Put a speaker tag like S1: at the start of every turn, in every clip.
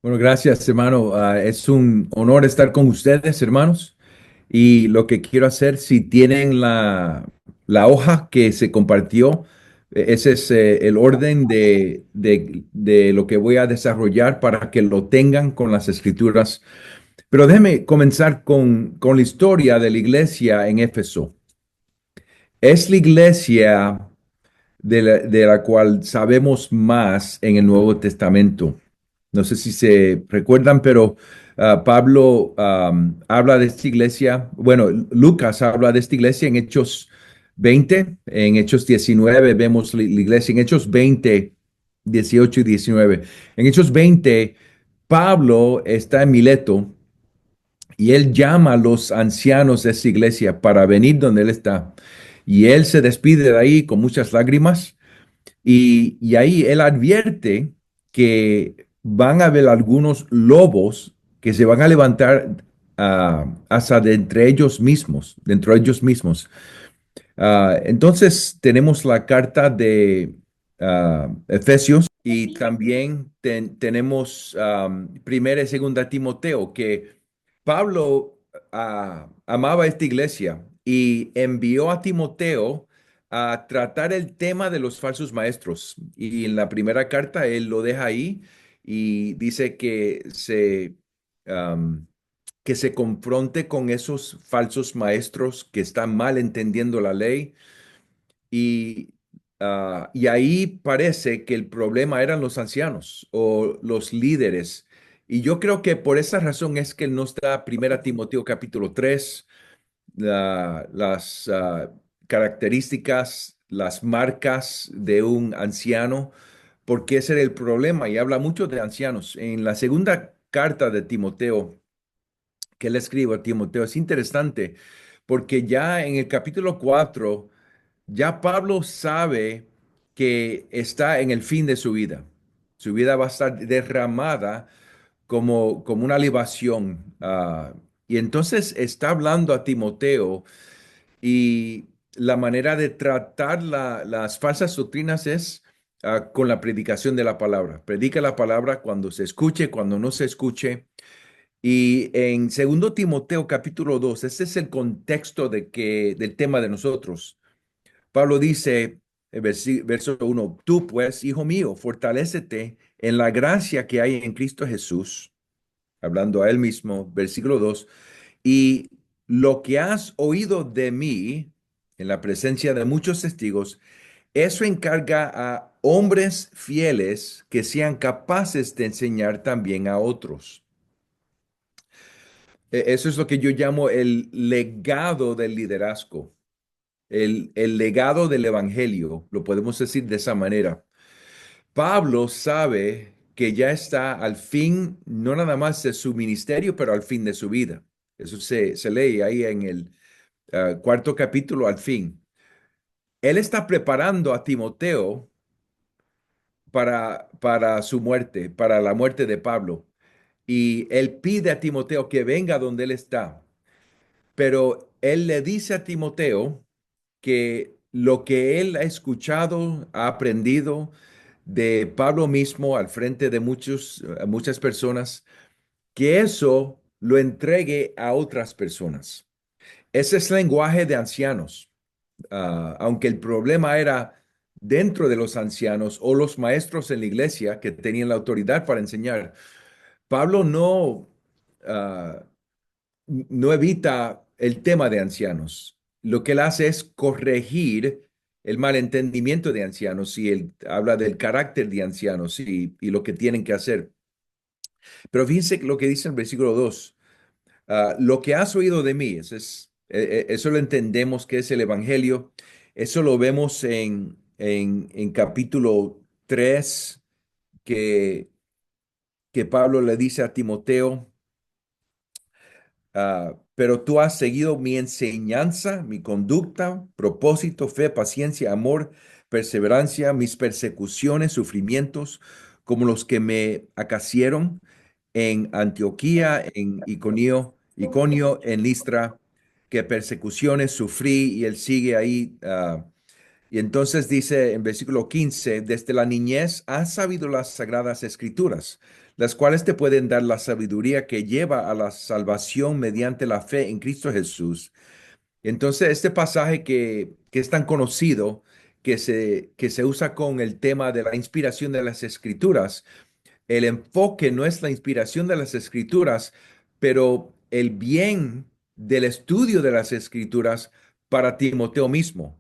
S1: Bueno, gracias, hermano. Es un honor estar con ustedes, hermanos. Y lo que quiero hacer, si tienen la hoja que se compartió, ese es el orden de lo que voy a desarrollar para que lo tengan con las escrituras. Pero déjeme comenzar con la historia de la iglesia en Éfeso. Es la iglesia de la cual sabemos más en el Nuevo Testamento. No sé si se recuerdan, pero Pablo habla de esta iglesia, bueno, Lucas habla de esta iglesia en Hechos 20, en Hechos 19 vemos la iglesia, en Hechos 20, 18 y 19. En Hechos 20, Pablo está en Mileto y él llama a los ancianos de esa iglesia para venir donde él está. Y él se despide de ahí con muchas lágrimas y ahí él advierte que van a haber algunos lobos que se van a levantar hasta de entre ellos mismos, dentro de ellos mismos. Entonces tenemos la carta de Efesios y también tenemos primera y segunda Timoteo, que Pablo amaba esta iglesia y envió a Timoteo a tratar el tema de los falsos maestros. Y en la primera carta él lo deja ahí y dice um, que se confronte con esos falsos maestros que están mal entendiendo la ley y, y ahí parece que el problema eran los ancianos o los líderes. Y yo creo que por esa razón es que él no está Primera Timoteo capítulo 3 las características, las marcas de un anciano, porque ese era el problema y habla mucho de ancianos. En la segunda carta de Timoteo, que él escribe a Timoteo, es interesante porque ya en el capítulo 4 ya Pablo sabe que está en el fin de su vida. Su vida va a estar derramada como una libación. Y entonces está hablando a Timoteo y la manera de tratar las falsas doctrinas es con la predicación de la palabra. Predica la palabra cuando se escuche, cuando no se escuche. Y en segundo Timoteo capítulo 2, ese es el contexto del tema de nosotros. Pablo dice, verso 1, tú pues, hijo mío, fortalécete en la gracia que hay en Cristo Jesús, hablando a él mismo, versículo 2, y lo que has oído de mí en la presencia de muchos testigos, eso encarga a hombres fieles que sean capaces de enseñar también a otros. Eso es lo que yo llamo el legado del liderazgo. El legado del evangelio, lo podemos decir de esa manera. Pablo sabe que ya está al fin, no nada más de su ministerio, pero al fin de su vida. Eso se lee ahí en el cuarto capítulo, al fin. Él está preparando a Timoteo para su muerte, para la muerte de Pablo. Y él pide a Timoteo que venga donde él está. Pero él le dice a Timoteo que lo que él ha escuchado, ha aprendido de Pablo mismo al frente de muchas personas, que eso lo entregue a otras personas. Ese es el lenguaje de ancianos. Aunque el problema era dentro de los ancianos o los maestros en la iglesia que tenían la autoridad para enseñar. Pablo ah, no evita el tema de ancianos. Lo que él hace es corregir el malentendimiento de ancianos y él habla del carácter de ancianos y lo que tienen que hacer. Pero fíjense lo que dice en el versículo 2. Lo que has oído de mí, eso lo entendemos que es el Evangelio. Eso lo vemos en capítulo 3 que, que Pablo le dice a Timoteo. Pero tú has seguido mi enseñanza, mi conducta, propósito, fe, paciencia, amor, perseverancia, mis persecuciones, sufrimientos, como los que me acaecieron en Antioquía, en Iconio, en Listra, que persecuciones sufrí, y él sigue ahí, Y entonces dice en versículo 15, desde la niñez has sabido las sagradas escrituras, las cuales te pueden dar la sabiduría que lleva a la salvación mediante la fe en Cristo Jesús. Entonces, este pasaje que es tan conocido, que se usa con el tema de la inspiración de las escrituras, el enfoque no es la inspiración de las escrituras, pero el bien del estudio de las escrituras para Timoteo mismo.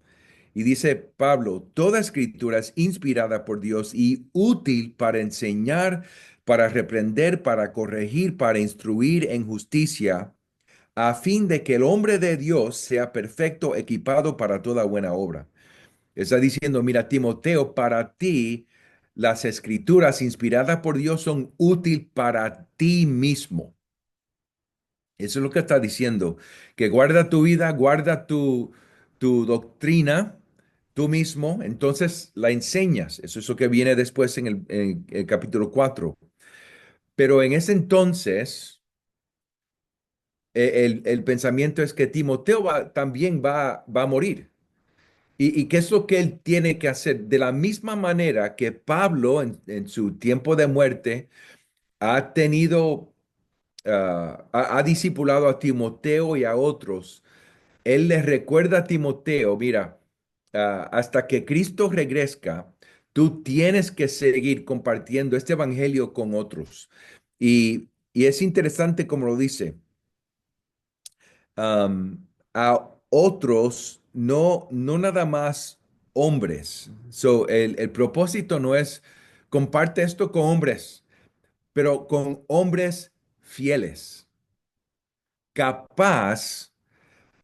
S1: Y dice Pablo, toda escritura es inspirada por Dios y útil para enseñar, para reprender, para corregir, para instruir en justicia, a fin de que el hombre de Dios sea perfecto, equipado para toda buena obra. Está diciendo, mira, Timoteo, para ti las escrituras inspiradas por Dios son útil para ti mismo. Eso es lo que está diciendo, que guarda tu vida, guarda tu doctrina tú mismo, entonces la enseñas. Eso es lo que viene después en el capítulo 4. Pero en ese entonces, el pensamiento es que Timoteo también va a morir. ¿Y qué es lo que él tiene que hacer? De la misma manera que Pablo en su tiempo de muerte ha tenido, ha discipulado a Timoteo y a otros, él les recuerda a Timoteo, mira, hasta que Cristo regresa, tú tienes que seguir compartiendo este evangelio con otros. Y es interesante como lo dice, a otros, no nada más hombres. So, el propósito no es comparte esto con hombres, pero con hombres fieles, capaz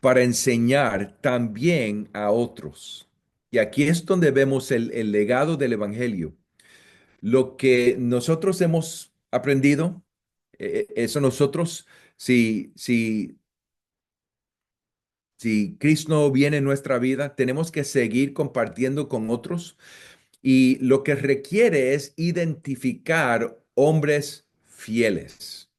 S1: para enseñar también a otros. Y aquí es donde vemos el legado del Evangelio. Lo que nosotros hemos aprendido, eso nosotros, si Cristo viene en nuestra vida, tenemos que seguir compartiendo con otros y lo que requiere es identificar hombres fieles.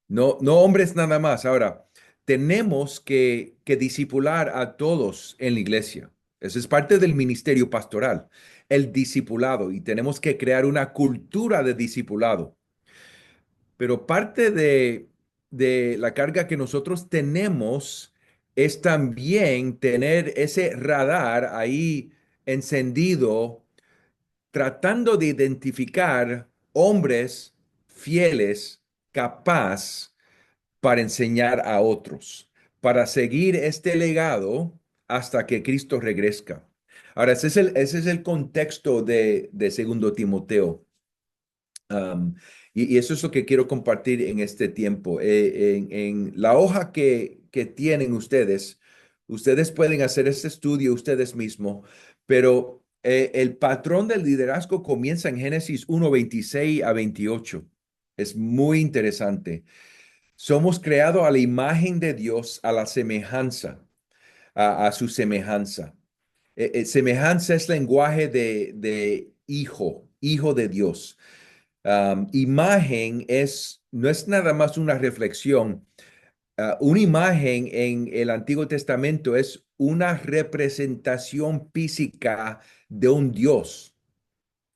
S1: No hombres nada más. Ahora, tenemos que discipular a todos en la iglesia. Eso es parte del ministerio pastoral, el discipulado, y tenemos que crear una cultura de discipulado. Pero parte de la carga que nosotros tenemos es también tener ese radar ahí encendido, tratando de identificar hombres fieles, capaz para enseñar a otros, para seguir este legado hasta que Cristo regrese. Ahora, ese es el contexto de Segundo Timoteo. Um, y eso es lo que quiero compartir en este tiempo. En la hoja que tienen ustedes, ustedes pueden hacer este estudio ustedes mismos, pero el patrón del liderazgo comienza en Génesis 1:26 a 28. Es muy interesante. Somos creados a la imagen de Dios, a la semejanza, a su semejanza. Semejanza es lenguaje de hijo, hijo de Dios. Imagen no es nada más una reflexión. Una imagen en el Antiguo Testamento es una representación física de un Dios,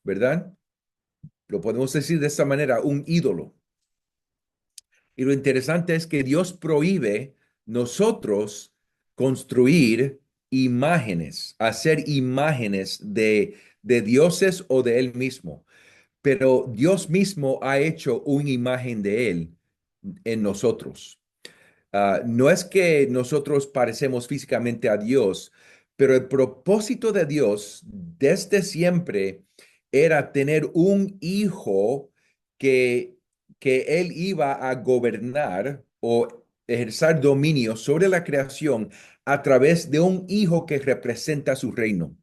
S1: ¿verdad? Lo podemos decir de esta manera, un ídolo. Y lo interesante es que Dios prohíbe nosotros construir imágenes, hacer imágenes de dioses o de Él mismo. Pero Dios mismo ha hecho una imagen de Él en nosotros. No es que nosotros parecemos físicamente a Dios, pero el propósito de Dios desde siempre era tener un hijo que, que Él iba a gobernar o ejercer dominio sobre la creación a través de un hijo que representa su reino.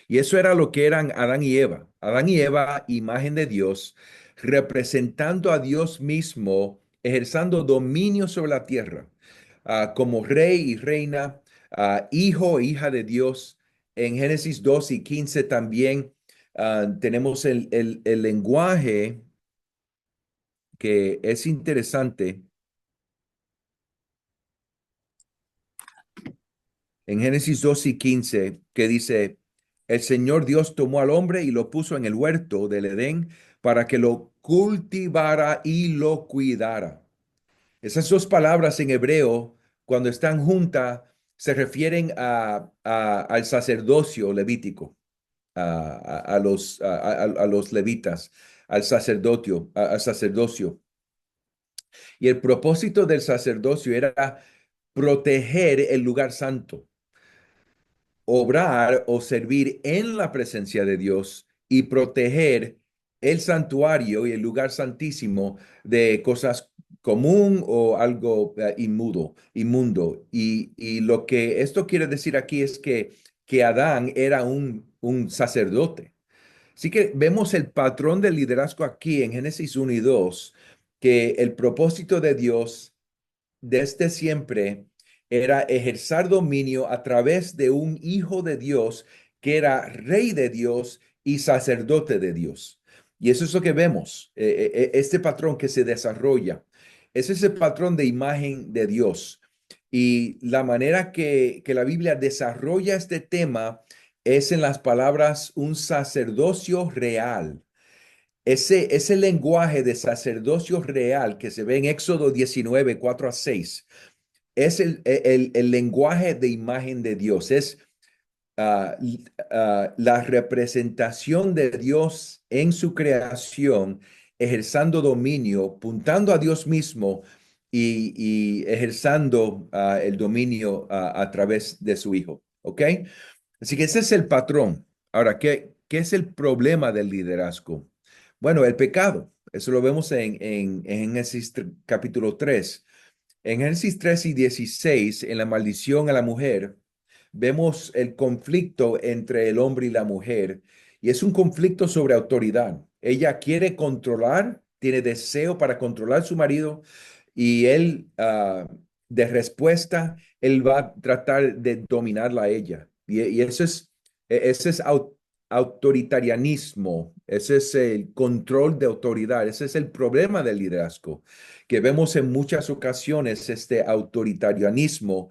S1: Y eso era lo que eran Adán y Eva. Adán y Eva, imagen de Dios, representando a Dios mismo, ejerciendo dominio sobre la tierra, como rey y reina, hijo e hija de Dios. En Génesis 2:15 también tenemos el lenguaje que es interesante. En Génesis 2:15 que dice, el Señor Dios tomó al hombre y lo puso en el huerto del Edén para que lo cultivara y lo cuidara. Esas dos palabras en hebreo, cuando están juntas, se refieren al sacerdocio levítico, a los levitas, al sacerdocio. Y el propósito del sacerdocio era proteger el lugar santo, obrar o servir en la presencia de Dios y proteger el santuario y el lugar santísimo de cosas común o algo inmundo. Y lo que esto quiere decir aquí es que Adán era un sacerdote. Así que vemos el patrón del liderazgo aquí en Génesis 1 y 2, que el propósito de Dios desde siempre era ejercer dominio a través de un hijo de Dios que era rey de Dios y sacerdote de Dios. Y eso es lo que vemos, este patrón que se desarrolla. Es ese patrón de imagen de Dios. Y la manera que la Biblia desarrolla este tema es en las palabras un sacerdocio real. Ese lenguaje de sacerdocio real que se ve en Éxodo 19 4 a 6 es el lenguaje de imagen de Dios, es la representación de Dios en su creación, ejerciendo dominio, puntando a Dios mismo y ejerciendo el dominio a través de su Hijo. ¿Ok? Así que ese es el patrón. Ahora, ¿qué es el problema del liderazgo? Bueno, el pecado. Eso lo vemos en Génesis capítulo 3. En Génesis 3 y 16, en la maldición a la mujer, vemos el conflicto entre el hombre y la mujer. Y es un conflicto sobre autoridad. Ella quiere controlar, tiene deseo para controlar a su marido y él, de respuesta, él va a tratar de dominarla a ella. Y ese es autoritarianismo, ese es el control de autoridad, ese es el problema del liderazgo, que vemos en muchas ocasiones este autoritarianismo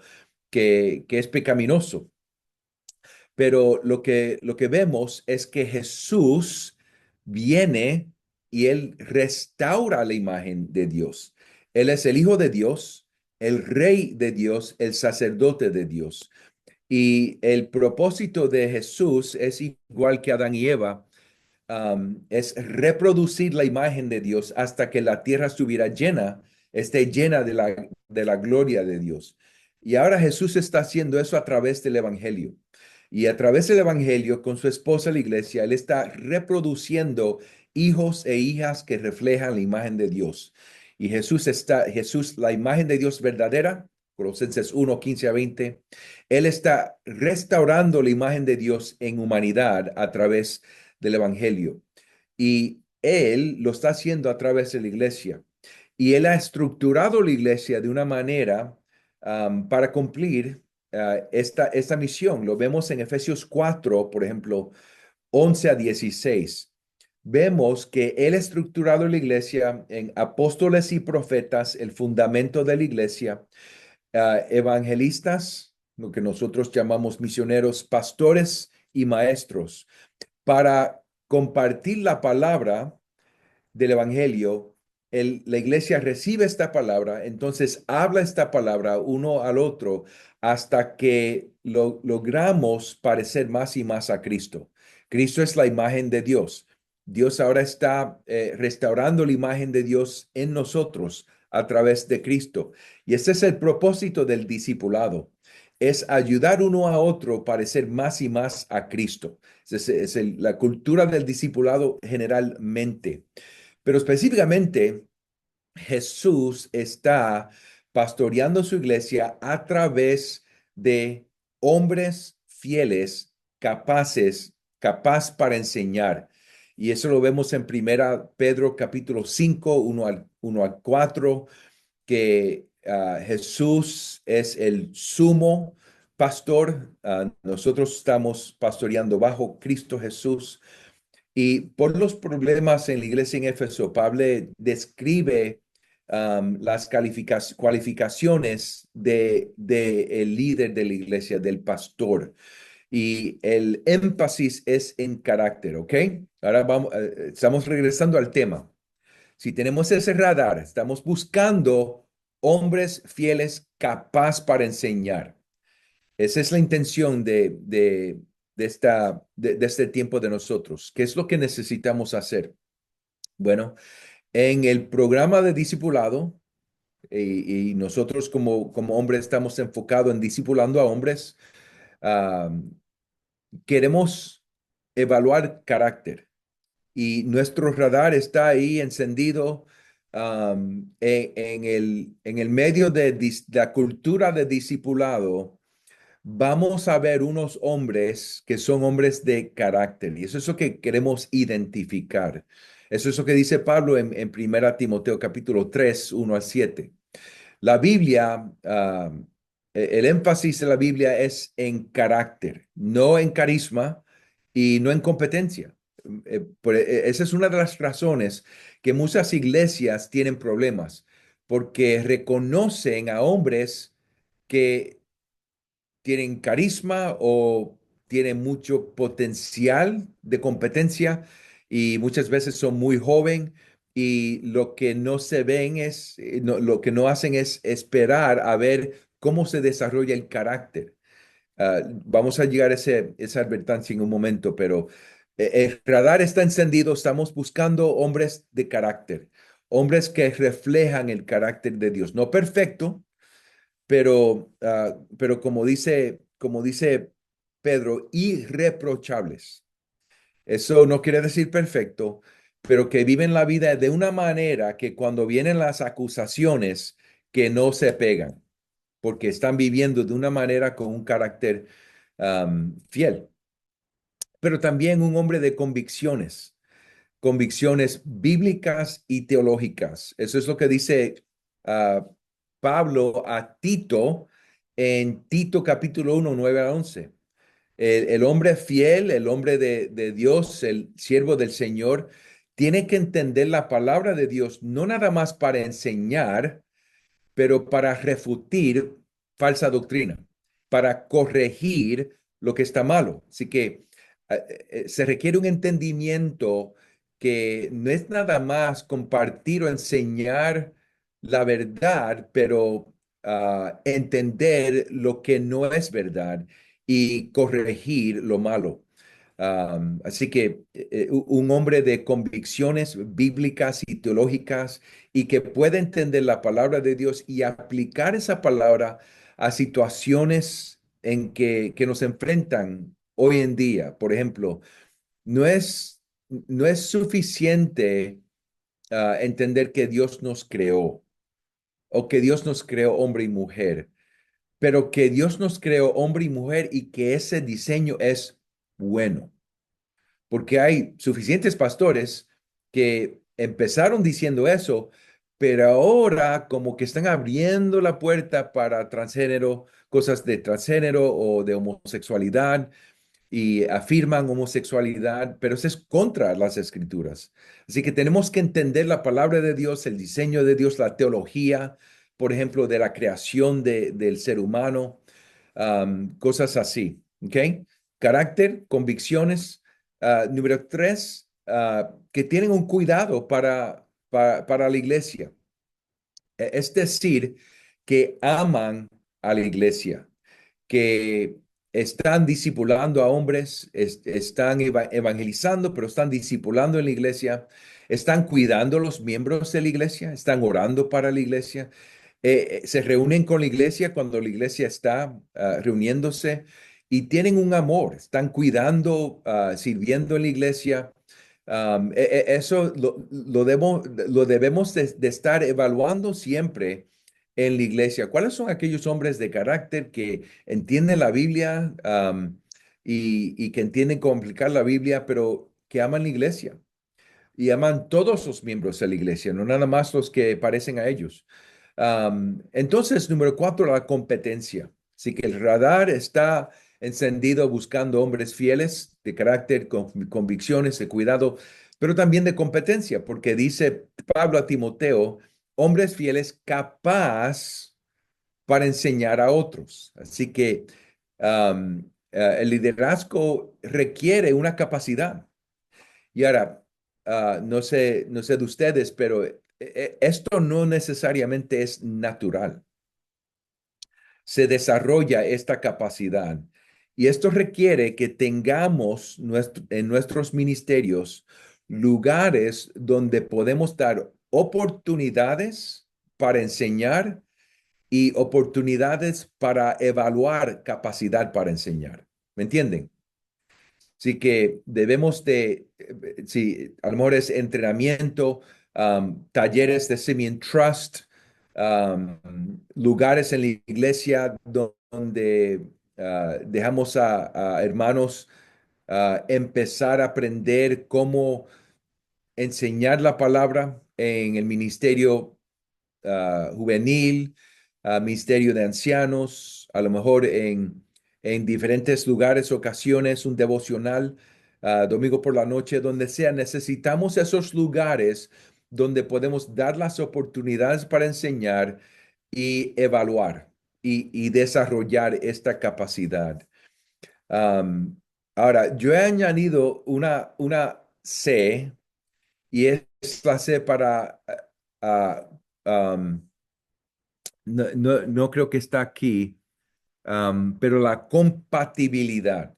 S1: que es pecaminoso. Pero lo que vemos es que Jesús viene y él restaura la imagen de Dios. Él es el Hijo de Dios, el Rey de Dios, el sacerdote de Dios. Y el propósito de Jesús es igual que Adán y Eva, es reproducir la imagen de Dios hasta que la tierra estuviera llena, esté llena de la gloria de Dios. Y ahora Jesús está haciendo eso a través del Evangelio. Y a través del Evangelio, con su esposa, la iglesia, él está reproduciendo hijos e hijas que reflejan la imagen de Dios. Y Jesús, la imagen de Dios verdadera, Colosenses 1 15 a 20, él está restaurando la imagen de Dios en humanidad a través del Evangelio. Y él lo está haciendo a través de la iglesia. Y él ha estructurado la iglesia de una manera para cumplir esta misión. Lo vemos en Efesios 4, por ejemplo, 11 a 16. Vemos que él ha estructurado la iglesia en apóstoles y profetas, el fundamento de la iglesia, evangelistas, lo que nosotros llamamos misioneros, pastores y maestros, para compartir la palabra del Evangelio. La iglesia recibe esta palabra, entonces habla esta palabra uno al otro hasta que logramos parecer más y más a Cristo. Cristo es la imagen de Dios. Dios ahora está restaurando la imagen de Dios en nosotros a través de Cristo. Y ese es el propósito del discipulado, es ayudar uno a otro a parecer más y más a Cristo. La cultura del discipulado generalmente. Pero específicamente, Jesús está pastoreando su iglesia a través de hombres fieles, capaz para enseñar. Y eso lo vemos en Primera Pedro capítulo 5 1 al 4, que Jesús es el sumo pastor. Nosotros estamos pastoreando bajo Cristo Jesús. Y por los problemas en la iglesia en Éfeso, Pablo describe las cualificaciones de el líder de la iglesia, del pastor. y el énfasis es en carácter, ¿ok? Ahora vamos, estamos regresando al tema. Si tenemos ese radar, estamos buscando hombres fieles capaz para enseñar. Esa es la intención de este tiempo de nosotros. ¿Qué es lo que necesitamos hacer? Bueno, en el programa de discipulado, y nosotros como hombres estamos enfocados en discipulando a hombres, ah, queremos evaluar carácter y nuestro radar está ahí encendido en el medio de la cultura de discipulado. Vamos a ver unos hombres que son hombres de carácter y eso es lo que queremos identificar. Eso es lo que dice Pablo en 1 Timoteo capítulo 3 1 al 7. La Biblia, el énfasis de la Biblia es en carácter, no en carisma y no en competencia. Esa es una de las razones que muchas iglesias tienen problemas, porque reconocen a hombres que tienen carisma o tienen mucho potencial de competencia y muchas veces son muy joven y lo que no se ven es, lo que no hacen es esperar a ver cómo se desarrolla el carácter. Vamos a llegar a esa advertencia en un momento, pero el radar está encendido, estamos buscando hombres de carácter, hombres que reflejan el carácter de Dios, no perfecto, pero como dice Pedro, irreprochables. Eso no quiere decir perfecto, pero que viven la vida de una manera que cuando vienen las acusaciones, que no se pegan, porque están viviendo de una manera con un carácter fiel. Pero también un hombre de convicciones bíblicas y teológicas. Eso es lo que dice ah, Pablo a Tito en Tito capítulo 1 9 a 11. El hombre fiel, el hombre de Dios, el siervo del Señor, tiene que entender la palabra de Dios, no nada más para enseñar, pero para refutir falsa doctrina, para corregir lo que está malo. Así que se requiere un entendimiento que no es nada más compartir o enseñar la verdad, pero entender lo que no es verdad y corregir lo malo. Así que un hombre de convicciones bíblicas y teológicas y que pueda entender la palabra de Dios y aplicar esa palabra a situaciones que nos enfrentan hoy en día. Por ejemplo, no es, no es suficiente entender que Dios nos creó o que Dios nos creó hombre y mujer, pero que Dios nos creó hombre y mujer y que ese diseño es bueno, porque hay suficientes pastores que empezaron diciendo eso, pero ahora como que están abriendo la puerta para transgénero, cosas de transgénero o de homosexualidad y afirman homosexualidad, pero eso es contra las escrituras. Así que tenemos que entender la palabra de Dios, el diseño de Dios, la teología, por ejemplo, de la creación del ser humano, cosas así, ¿ok? Carácter, convicciones. Número tres, que tienen un cuidado para la iglesia. Es decir, que aman a la iglesia, que están discipulando a hombres, están evangelizando, pero están discipulando en la iglesia, están cuidando a los miembros de la iglesia, están orando para la iglesia, se reúnen con la iglesia cuando la iglesia está reuniéndose y tienen un amor, están cuidando, sirviendo en la iglesia. Eso lo debemos de estar evaluando siempre en la iglesia. ¿Cuáles son aquellos hombres de carácter que entienden la Biblia y que entienden cómo aplicar la Biblia, pero que aman la iglesia? Y aman todos los miembros de la iglesia, no nada más los que parecen a ellos. Entonces, número cuatro, la competencia. Así que el radar está encendido buscando hombres fieles, de carácter, con convicciones, de cuidado, pero también de competencia, porque dice Pablo a Timoteo, hombres fieles capaz para enseñar a otros. Así que el liderazgo requiere una capacidad. Y ahora, no sé de ustedes, pero esto no necesariamente es natural. Se desarrolla esta capacidad. Y esto requiere que tengamos en nuestros ministerios lugares donde podemos dar oportunidades para enseñar y oportunidades para evaluar capacidad para enseñar. ¿Me entienden? Así que debemos sí, a lo mejor es entrenamiento, talleres de Simeon Trust, lugares en la iglesia donde dejamos a hermanos empezar a aprender cómo enseñar la palabra en el ministerio juvenil, ministerio de ancianos, a lo mejor en diferentes lugares, ocasiones, un devocional, domingo por la noche, donde sea. Necesitamos esos lugares donde podemos dar las oportunidades para enseñar y evaluar y desarrollar esta capacidad. Am, Ahora, yo he añadido una C y es la C para ah, am, no creo que está aquí, pero la compatibilidad.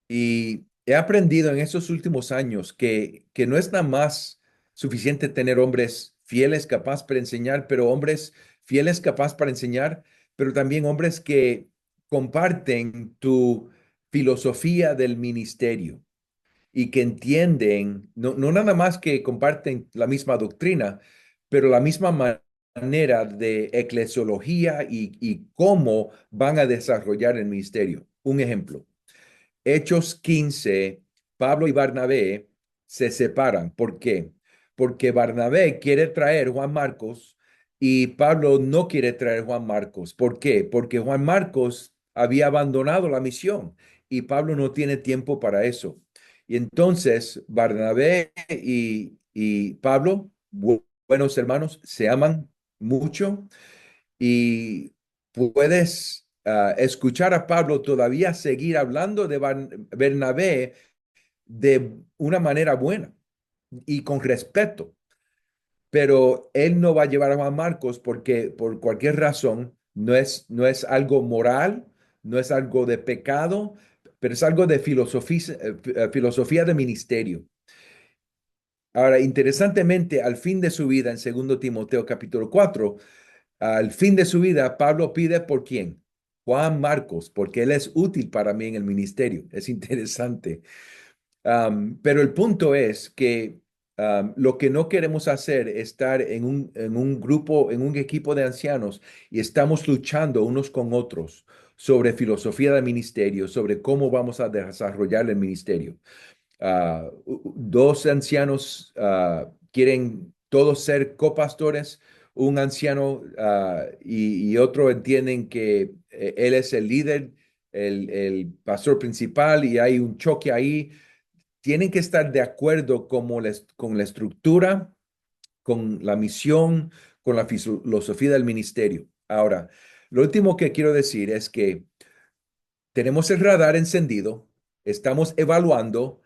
S1: Y he aprendido en estos últimos años que no es nada más suficiente tener hombres fieles, capaz para enseñar, pero hombres fieles, capaz para enseñar, pero también hombres que comparten tu filosofía del ministerio y que entienden, no nada más que comparten la misma doctrina, pero la misma manera de eclesiología y cómo van a desarrollar el ministerio. Un ejemplo. Hechos 15, Pablo y Barnabé se separan. ¿Por qué? Porque Barnabé quiere traer Juan Marcos y Pablo no quiere traer Juan Marcos. ¿Por qué? Porque Juan Marcos había abandonado la misión y Pablo no tiene tiempo para eso. Y entonces Barnabé y Pablo, buenos hermanos, se aman mucho y puedes escuchar a Pablo todavía seguir hablando de Bernabé de una manera buena y con respeto, pero él no va a llevar a Juan Marcos porque por cualquier razón no es algo moral, no es algo de pecado, pero es algo de filosofía de ministerio. Ahora, interesantemente, al fin de su vida, en segundo Timoteo capítulo 4, al fin de su vida, Pablo pide por quién? Juan Marcos, porque él es útil para mí en el ministerio. Es interesante. Pero el punto es que lo que no queremos hacer es estar en un grupo, en un equipo de ancianos y estamos luchando unos con otros sobre filosofía del ministerio, sobre cómo vamos a desarrollar el ministerio. Dos ancianos quieren todos ser copastores. Un anciano y otro entienden que él es el líder, el pastor principal y hay un choque ahí. Tienen que estar de acuerdo con la estructura, con la misión, con la filosofía del ministerio. Ahora, lo último que quiero decir es que tenemos el radar encendido, estamos evaluando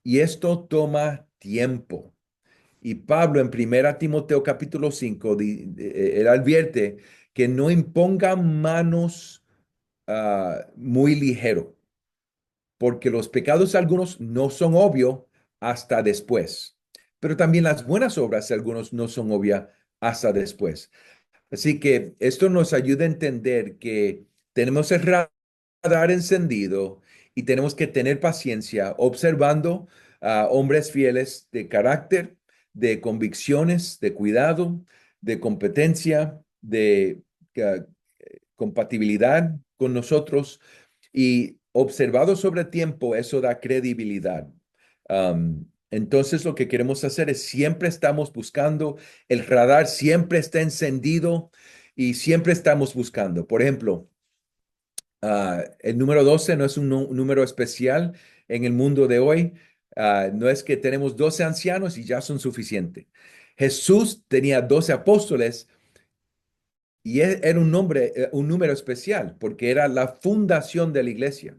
S1: y esto toma tiempo. Y Pablo en Primera Timoteo capítulo 5, él advierte que no impongan manos muy ligero, porque los pecados algunos no son obvios hasta después, pero también las buenas obras de algunos no son obvias hasta después. Así que esto nos ayuda a entender que tenemos el radar encendido y tenemos que tener paciencia observando a hombres fieles de carácter, de convicciones, de cuidado, de competencia, de compatibilidad con nosotros y observado sobre tiempo, eso da credibilidad. Entonces lo que queremos hacer es siempre estamos buscando, el radar siempre está encendido y siempre estamos buscando. Por ejemplo, el número 12 no es un número especial en el mundo de hoy. No es que tenemos 12 ancianos y ya son suficientes. Jesús tenía 12 apóstoles Y era un número especial, porque era la fundación de la iglesia.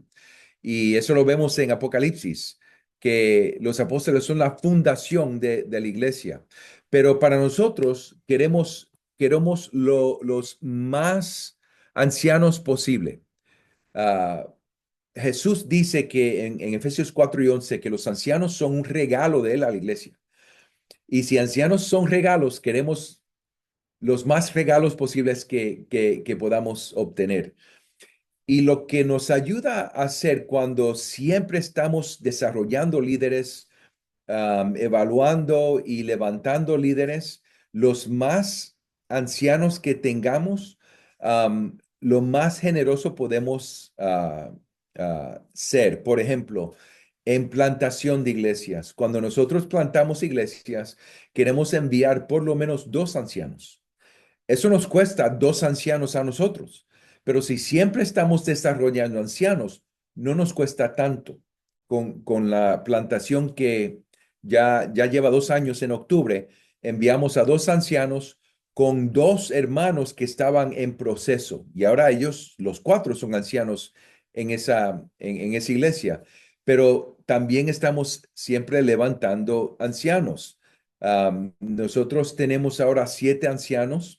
S1: Y eso lo vemos en Apocalipsis, que los apóstoles son la fundación de la iglesia. Pero para nosotros queremos los más ancianos posible. Ah, Jesús dice que en Efesios 4:11 que los ancianos son un regalo de él a la iglesia. Y si ancianos son regalos, queremos los más regalos posibles que podamos obtener. Y lo que nos ayuda a hacer cuando siempre estamos desarrollando líderes, evaluando y levantando líderes, los más ancianos que tengamos, lo más generoso podemos ser. Por ejemplo, en plantación de iglesias. Cuando nosotros plantamos iglesias, queremos enviar por lo menos dos ancianos. Eso nos cuesta dos ancianos a nosotros, pero si siempre estamos desarrollando ancianos, no nos cuesta tanto. Con la plantación que ya lleva 2 años en octubre, enviamos a dos ancianos con dos hermanos que estaban en proceso y ahora ellos, los cuatro, son ancianos en esa iglesia, pero también estamos siempre levantando ancianos. Nosotros tenemos ahora 7 ancianos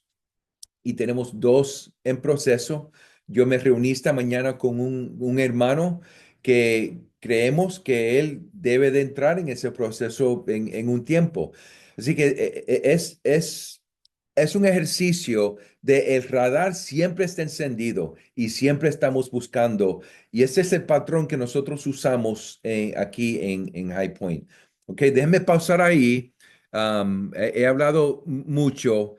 S1: y tenemos dos en proceso. Yo me reuní esta mañana con un hermano que creemos que él debe de entrar en ese proceso en un tiempo. Así que es un ejercicio de el radar siempre está encendido y siempre estamos buscando. Y ese es el patrón que nosotros usamos aquí en High Point. Ok, déjenme pausar ahí. He hablado mucho.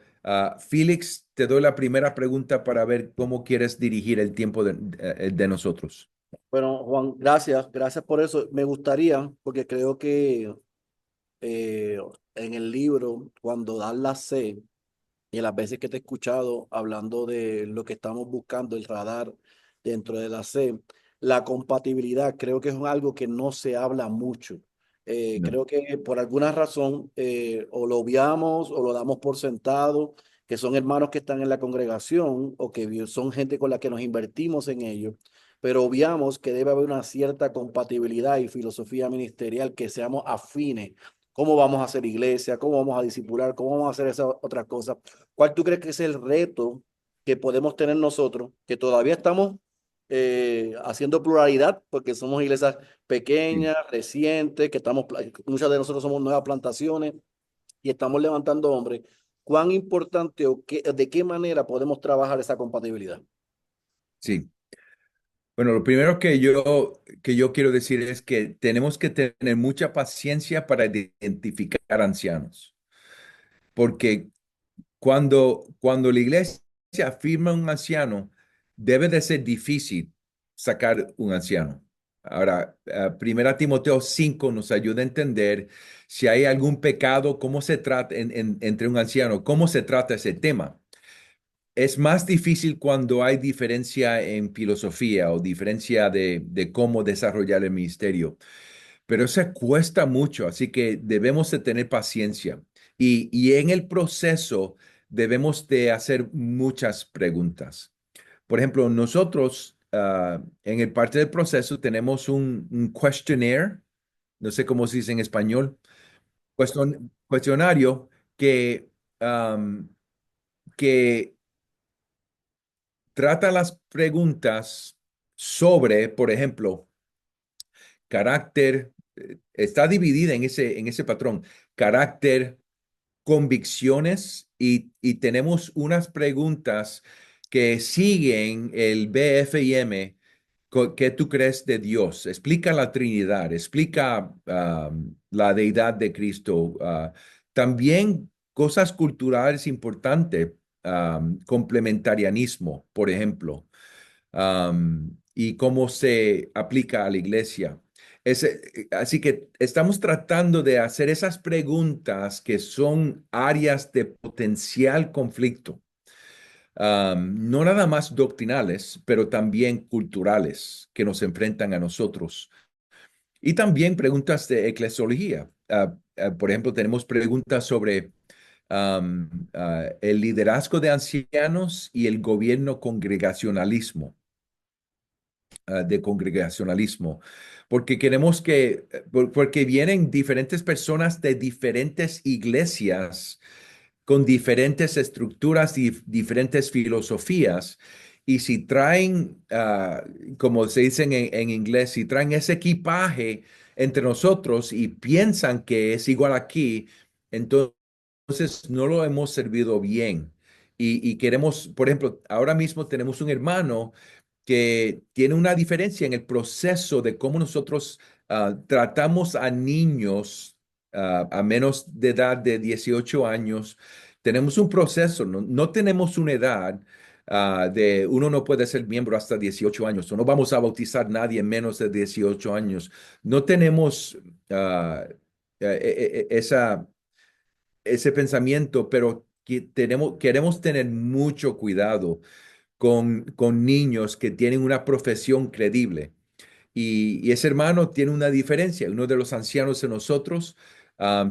S1: Félix, te doy la primera pregunta para ver cómo quieres dirigir el tiempo de nosotros.
S2: Bueno, Juan, gracias, gracias por eso. Me gustaría, porque creo que eh, en el libro, cuando das la C, y las veces que te he escuchado hablando de lo que estamos buscando, el radar dentro de la C, la compatibilidad creo que es algo que no se habla mucho.
S1: No.
S2: Creo que por alguna razón o lo obviamos o lo damos por sentado, que son hermanos que están en la congregación o que son gente con la que nos invertimos en ello, pero obviamos que debe haber una cierta compatibilidad y filosofía ministerial, que seamos afines. ¿Cómo vamos a hacer iglesia? ¿Cómo vamos a discipular? ¿Cómo vamos a hacer esas otras cosas? ¿Cuál tú crees que es el reto que podemos tener nosotros, que todavía estamos haciendo pluralidad, porque somos iglesias
S1: Sí.
S2: pequeñas, recientes, que estamos, muchas de nosotros somos nuevas plantaciones y estamos levantando hombres? ¿Cuán importante o de qué manera podemos trabajar esa compatibilidad?
S1: Sí. Bueno, lo primero que yo quiero decir es que tenemos que tener mucha paciencia para identificar ancianos, porque cuando la iglesia firma un anciano, debe de ser difícil sacar un anciano. Ahora, Primera Timoteo 5 nos ayuda a entender si hay algún pecado, cómo se trata entre un anciano, cómo se trata ese tema. Es más difícil cuando hay diferencia en filosofía o diferencia de cómo desarrollar el ministerio, pero eso cuesta mucho, así que debemos de tener paciencia y en el proceso debemos de hacer muchas preguntas. Por ejemplo, nosotros en el parte del proceso tenemos un questionnaire, no sé cómo se dice en español, cuestionario um, que trata las preguntas sobre, por ejemplo, carácter, está dividida en ese patrón, carácter, convicciones y tenemos unas preguntas que siguen el BFIM. ¿Qué tú crees de Dios? Explica la Trinidad, explica la deidad de Cristo. También cosas culturales importantes, complementarianismo, por ejemplo, y cómo se aplica a la iglesia. Así que estamos tratando de hacer esas preguntas que son áreas de potencial conflicto, no nada más doctrinales, pero también culturales que nos enfrentan a nosotros. Y también preguntas de eclesiología. Por ejemplo, tenemos preguntas sobre el liderazgo de ancianos y el gobierno de congregacionalismo, porque queremos porque vienen diferentes personas de diferentes iglesias con diferentes estructuras y diferentes filosofías. Y si traen, como se dice en inglés, si traen ese equipaje entre nosotros y piensan que es igual aquí, entonces no lo hemos servido bien. Y queremos, por ejemplo, ahora mismo tenemos un hermano que tiene una diferencia en el proceso de cómo nosotros tratamos a niños a menos de edad de 18 años. Tenemos un proceso, no tenemos una edad de uno no puede ser miembro hasta 18 años, o no vamos a bautizar a nadie en menos de 18 años. No tenemos ah, ese pensamiento, pero queremos tener mucho cuidado con niños que tienen una profesión credible. Y ese hermano tiene una diferencia. Uno de los ancianos de nosotros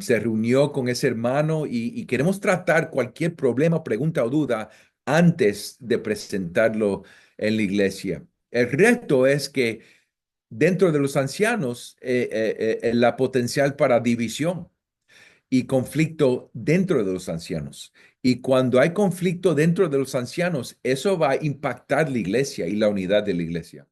S1: se reunió con ese hermano y queremos tratar cualquier problema, pregunta o duda antes de presentarlo en la iglesia. El reto es que dentro de los ancianos, la potencial para división y conflicto dentro de los ancianos. Y cuando hay conflicto dentro de los ancianos, eso va a impactar la iglesia y la unidad de la iglesia.